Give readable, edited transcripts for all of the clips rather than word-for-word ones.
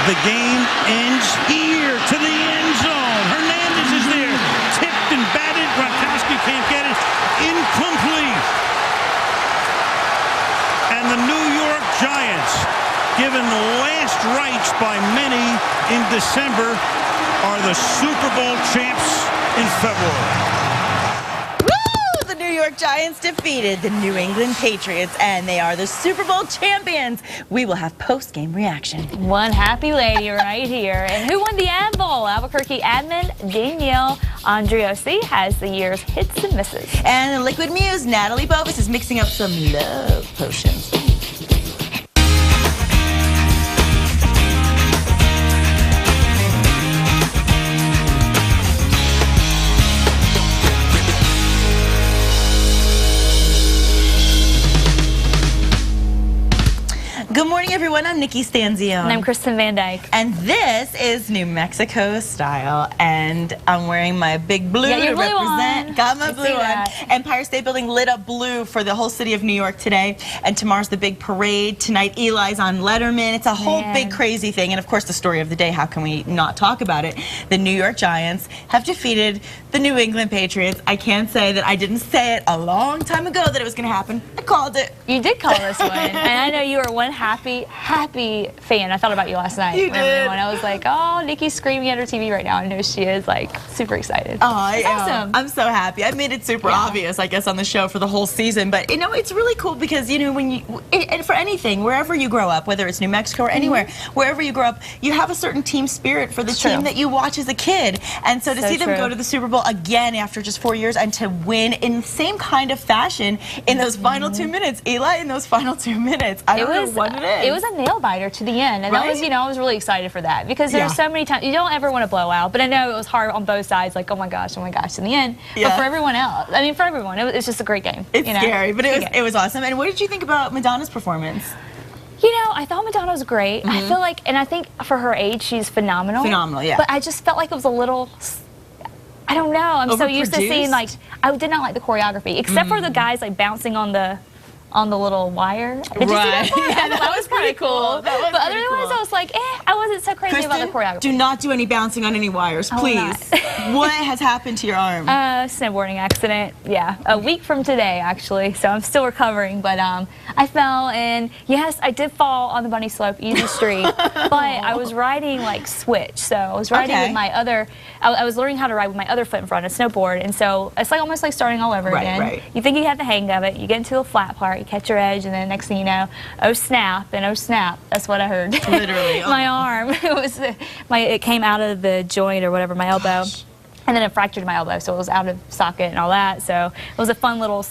The game ends here to the end zone. Hernandez is there. Tipped and batted. Gronkowski can't get it. Incomplete. And the New York Giants, given last rites by many in December, are the Super Bowl champs in February. The New York Giants defeated the New England Patriots, and they are the Super Bowl champions. We will have post-game reaction. One happy lady right here. And who won the Ad Bowl? Albuquerque admin Danielle Andriosi has the year's hits and misses. And the Liquid Muse, Natalie Bovis, is mixing up some love potions. Good morning, everyone. I'm Nikki Stanzione. And I'm Kristen Van Dyke. And this is New Mexico style. And I'm wearing my big blue to represent. One. Got my blue one. Empire State Building lit up blue for the whole city of New York today. And tomorrow's the big parade. Tonight, Eli's on Letterman. It's a whole big crazy thing. And of course, the story of the day. How can we not talk about it? The New York Giants have defeated the New England Patriots. I can't say that I didn't say it a long time ago that it was going to happen. I called it. You did call this one. And I know you were one happy fan. I thought about you last night. You did. When I was like, oh, Nikki's screaming at her TV right now. I know she is like super excited. Oh, I am. Awesome. I'm so happy. I made it super obvious, I guess, on the show for the whole season. But you know, it's really cool because when you and for anything, wherever you grow up, whether it's New Mexico or anywhere, wherever you grow up, you have a certain team spirit for the team that you watch as a kid. And so to see them go to the Super Bowl again after just 4 years and to win in the same kind of fashion in those final 2 minutes, Eli, in those final 2 minutes, I don't know what it is. It was a nail biter to the end, and that was, I was really excited for that because there's so many times you don't ever want to blow out, but I know it was hard on both sides, like oh my gosh, in the end. But for everyone else, I mean, for everyone, it's just a great game. It's scary, but it was awesome. And what did you think about Madonna's performance? You know, I thought Madonna was great. I feel like, and I think for her age, she's phenomenal. Phenomenal, yeah. But I just felt like it was a little. I don't know. I'm so used to seeing I did not like the choreography, except for the guys like bouncing on the little wire. Did you see that part? Yeah, that was pretty cool. But otherwise, I was like, I wasn't so crazy about the choreography. Do not do any bouncing on any wires, please. What has happened to your arm? Snowboarding accident. Yeah, a week from today, actually. So I'm still recovering. But I fell, and yes, I did fall on the bunny slope, easy street. But I was riding like switch. So I was riding with my other. I was learning how to ride with my other foot in front, a snowboard, and so it's like almost like starting all over again. Right. You think you have the hang of it. You get into a flat part. You catch your edge, and then next thing you know, oh snap, and oh snap, that's what I heard. Literally. My arm, it came out of the joint or whatever, my elbow, and then it fractured my elbow, so it was out of socket and all that. So it was a fun little,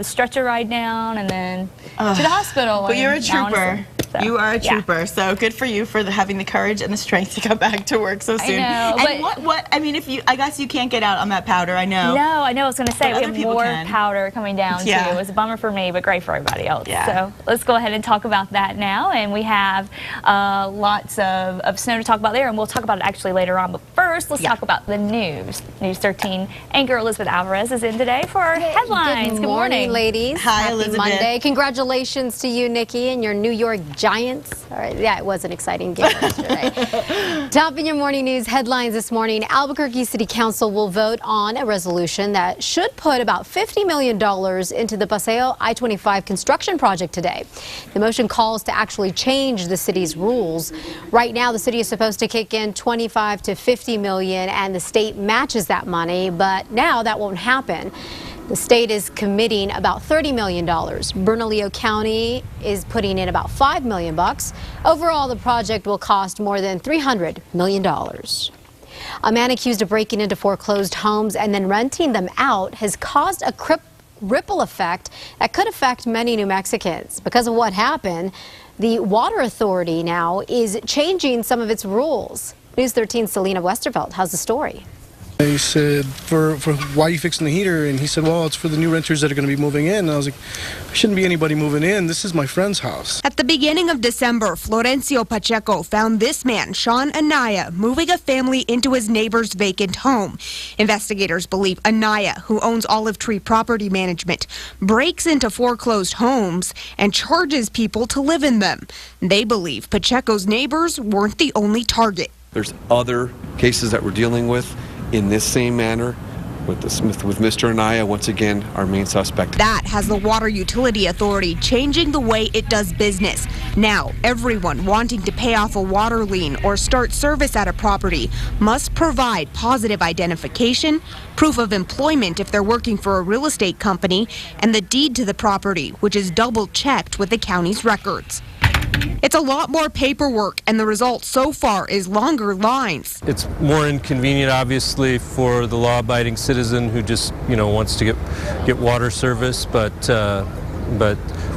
stretcher ride down, and then to the hospital. But you're a trooper. You are a trooper, so good for you for having the courage and the strength to come back to work so soon. I know, and what? I mean, I guess you can't get out on that powder. I know. No, I know. I was going to say we have more powder coming down too. It was a bummer for me, but great for everybody else. So let's go ahead and talk about that now. And we have lots of snow to talk about there, and we'll talk about it actually later on. But first, let's talk about the news. News 13 anchor Elizabeth Alvarez is in today for our headlines. Good morning, ladies. Hi, Happy Elizabeth. Monday. Congratulations to you, Nikki, and your New York Giants. All right, yeah, it was an exciting game yesterday. Top in your morning news headlines this morning. Albuquerque City Council will vote on a resolution that should put about $50 million into the Paseo I-25 construction project today. The motion calls to actually change the city's rules. Right now, the city is supposed to kick in $25 to $50 million, and the state matches that money, but now that won't happen. The state is committing about $30 million. Bernalillo County is putting in about $5 million. Overall, the project will cost more than $300 million. A man accused of breaking into foreclosed homes and then renting them out has caused a ripple effect that could affect many New Mexicans. Because of what happened, the Water Authority now is changing some of its rules. News 13's Selena Westervelt has the story. He said, for why are you fixing the heater? And he said, well, it's for the new renters that are going to be moving in. And I was like, there shouldn't be anybody moving in. This is my friend's house. At the beginning of December, Florencio Pacheco found this man, Sean Anaya, moving a family into his neighbor's vacant home. Investigators believe Anaya, who owns Olive Tree Property Management, breaks into foreclosed homes and charges people to live in them. They believe Pacheco's neighbors weren't the only target. There's other cases that we're dealing with in this same manner with Mr. Anaya, once again, our main suspect. That has the Water Utility Authority changing the way it does business. Now, everyone wanting to pay off a water lien or start service at a property must provide positive identification, proof of employment if they're working for a real estate company, and the deed to the property, which is double-checked with the county's records. It's a lot more paperwork, and the result so far is longer lines. It's more inconvenient, obviously, for the law-abiding citizen who just, wants to get water service, but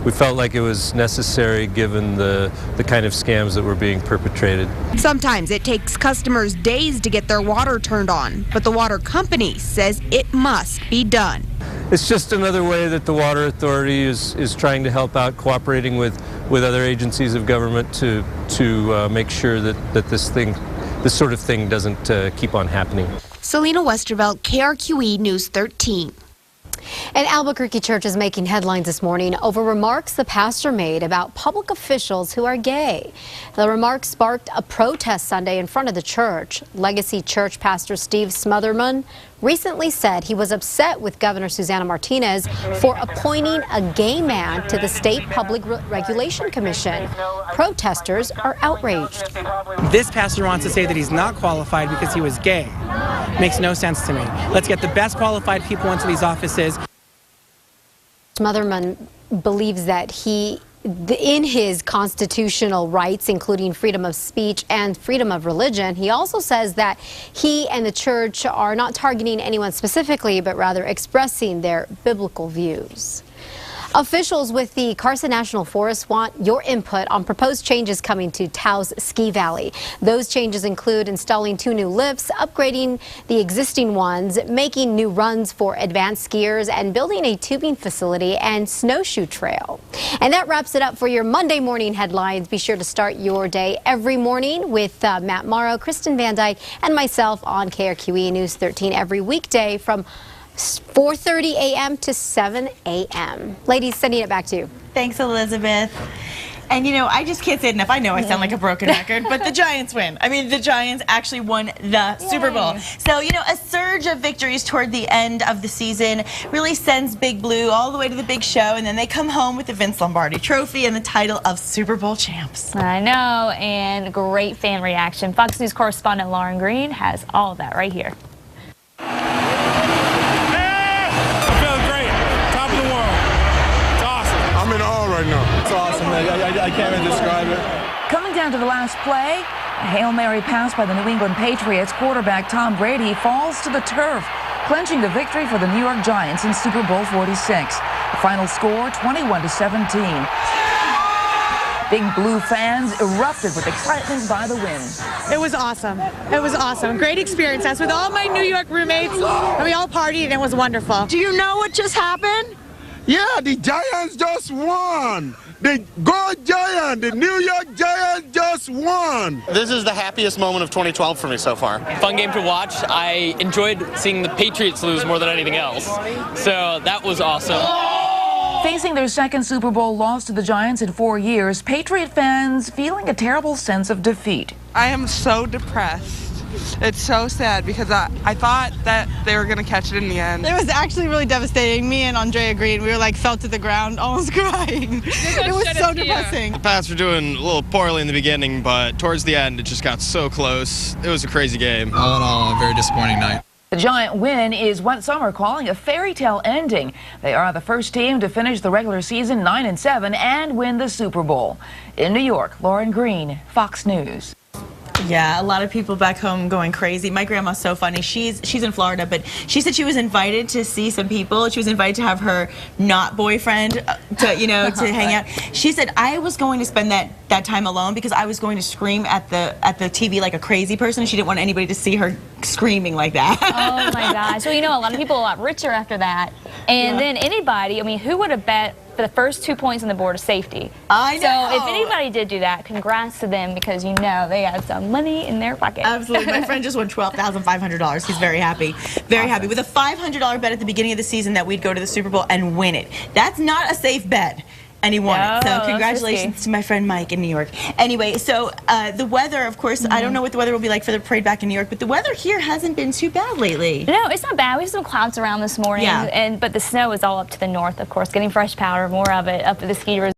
we felt like it was necessary given the kind of scams that were being perpetrated. Sometimes it takes customers days to get their water turned on, but the water company says it must be done. It's just another way that the Water Authority is trying to help out, cooperating with other agencies of government to make sure that this sort of thing doesn't keep on happening. Selena Westervelt, KRQE News 13. An Albuquerque church is making headlines this morning over remarks the pastor made about public officials who are gay. The remarks sparked a protest Sunday in front of the church. Legacy Church pastor Steve Smotherman recently said he was upset with Governor Susana Martinez for appointing a gay man to the State Public Regulation Commission. Protesters are outraged. This pastor wants to say that he's not qualified because he was gay. Makes no sense to me. Let's get the best qualified people into these offices. Smotherman believes that in his constitutional rights, including freedom of speech and freedom of religion, he also says that he and the church are not targeting anyone specifically, but rather expressing their biblical views. Officials with the Carson National Forest want your input on proposed changes coming to Taos Ski Valley. Those changes include installing 2 new lifts, upgrading the existing ones, making new runs for advanced skiers, and building a tubing facility and snowshoe trail. And that wraps it up for your Monday morning headlines. Be sure to start your day every morning with Matt Morrow, Kristen Van Dyke, and myself on KRQE News 13 every weekday from 4:30 a.m. to 7 a.m. Ladies, sending it back to you. Thanks, Elizabeth. And I just can't say it enough. I know I sound like a broken record, but the Giants win. I mean, the Giants actually won the Super Bowl. So, a surge of victories toward the end of the season really sends Big Blue all the way to the big show, and then they come home with the Vince Lombardi Trophy and the title of Super Bowl champs. I know, and great fan reaction. Fox News correspondent Lauren Green has all of that right here. I can't even describe it. Coming down to the last play, a Hail Mary pass by the New England Patriots quarterback Tom Brady falls to the turf, clinching the victory for the New York Giants in Super Bowl 46. The final score, 21-17. Big Blue fans erupted with excitement by the win. It was awesome. It was awesome. Great experience. I was with all my New York roommates, and we all partied, and it was wonderful. Do you know what just happened? Yeah, the Giants just won. The Go Giant, the New York Giants just won. This is the happiest moment of 2012 for me so far. Fun game to watch. I enjoyed seeing the Patriots lose more than anything else. So that was awesome. Facing their second Super Bowl loss to the Giants in 4 years, Patriot fans feeling a terrible sense of defeat. I am so depressed. It's so sad because I thought that they were going to catch it in the end. It was actually really devastating. Me and Andrea agreed. We were fell to the ground, almost crying. It was so depressing. The Pats were doing a little poorly in the beginning, but towards the end, it just got so close. It was a crazy game. All in all, a very disappointing night. The Giant win is what some are calling a fairy tale ending. They are the first team to finish the regular season 9-7 and win the Super Bowl. In New York, Lauren Green, Fox News. Yeah, a lot of people back home going crazy. My grandma's so funny. She's in Florida, but she said she was invited to see some people. She was invited to have her not boyfriend to hang out. She said, I was going to spend that time alone because I was going to scream at the TV like a crazy person. She didn't want anybody to see her screaming like that. Oh my gosh. Well, a lot of people are a lot richer after that. And then anybody, who would have bet for the first 2 points on the board of safety? I know. So if anybody did do that, congrats to them because they had some money in their pocket. Absolutely. My friend just won $12,500. He's very happy. Very happy. With a $500 bet at the beginning of the season that we'd go to the Super Bowl and win it. That's not a safe bet. And he won it. So congratulations to my friend Mike in New York. Anyway, so the weather, of course, I don't know what the weather will be like for the parade back in New York, but the weather here hasn't been too bad lately. No, it's not bad. We have some clouds around this morning, but the snow is all up to the north, of course, getting fresh powder, more of it up at the ski resort.